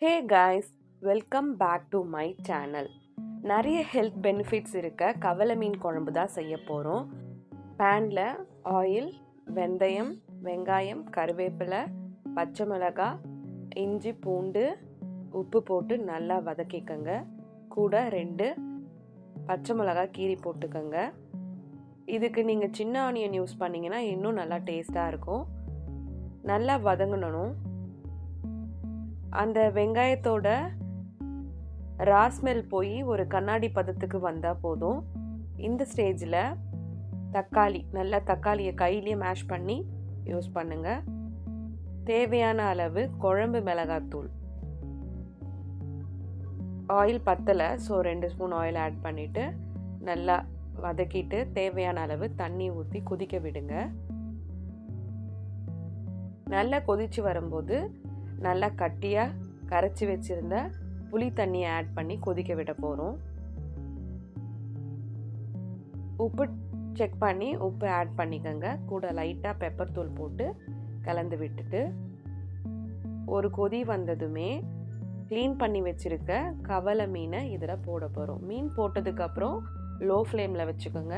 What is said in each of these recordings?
Hey guys, welcome back to my channel. நிறைய health benefits இருக்க கவலை மீன் குழம்பு தான் செய்ய போகிறோம். பேனில் ஆயில், வெந்தயம், வெங்காயம், கருவேப்பிலை, பச்சை மிளகாய், இஞ்சி, பூண்டு, உப்பு போட்டு நல்லா வதக்கிக்கங்க. கூட 2 பச்சை மிளகாய் கீரி போட்டுக்கோங்க. இதுக்கு நீங்கள் சின்ன ஆனியன் யூஸ் பண்ணிங்கன்னா இன்னும் நல்லா டேஸ்ட்டாக இருக்கும். நல்லா வதங்கணும். அந்த வெங்காயத்தோட ராஸ்மெல் போய் ஒரு கண்ணாடி பதத்துக்கு வந்தால் போதும். இந்த ஸ்டேஜில் தக்காளியை கையிலேயே மேஷ் பண்ணி யூஸ் பண்ணுங்க. தேவையான அளவு குழம்பு மிளகாத்தூள். ஆயில் பத்தலை, ஸோ 2 ஸ்பூன் ஆயில் ஆட் பண்ணிவிட்டு நல்லா வதக்கிட்டு தேவையான அளவு தண்ணி ஊற்றி கொதிக்க விடுங்க. நல்லா கொதித்து வரும்போது நல்லா கட்டியாக கரைச்சி வச்சுருந்த புளி தண்ணியை ஆட் பண்ணி கொதிக்க விட போகிறோம். உப்பு செக் பண்ணி உப்பு ஆட் பண்ணிக்கோங்க. கூட லைட்டாக பெப்பர் தூள் போட்டு கலந்து விட்டுட்டு ஒரு கொதி வந்ததுமே க்ளீன் பண்ணி வச்சுருக்க கவலை மீனை இதில் போட போகிறோம். மீன் போட்டதுக்கப்புறம் லோ ஃப்ளேமில் வச்சுக்கோங்க.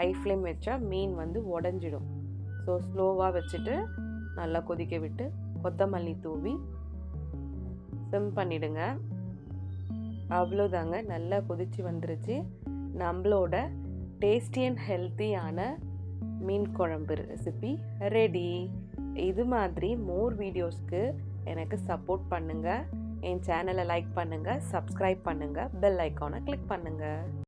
ஹை ஃப்ளேம் வச்சா மீன் உடஞ்சிடும். ஸோ ஸ்லோவாக வச்சுட்டு நல்லா கொதிக்க விட்டு கொத்தமல்லி தூவி சிம் பண்ணிடுங்க. அவ்வளோதாங்க, நல்லா கொதிச்சு வந்துருச்சு. நம்மளோட டேஸ்டி அண்ட் ஹெல்த்தியான மீன் குழம்பு ரெசிபி ரெடி. இது மாதிரி மோர் வீடியோஸ்க்கு எனக்கு சப்போர்ட் பண்ணுங்கள். என் சேனலை லைக் பண்ணுங்கள், சப்ஸ்கிரைப் பண்ணுங்கள், பெல் ஐக்கானை கிளிக் பண்ணுங்கள்.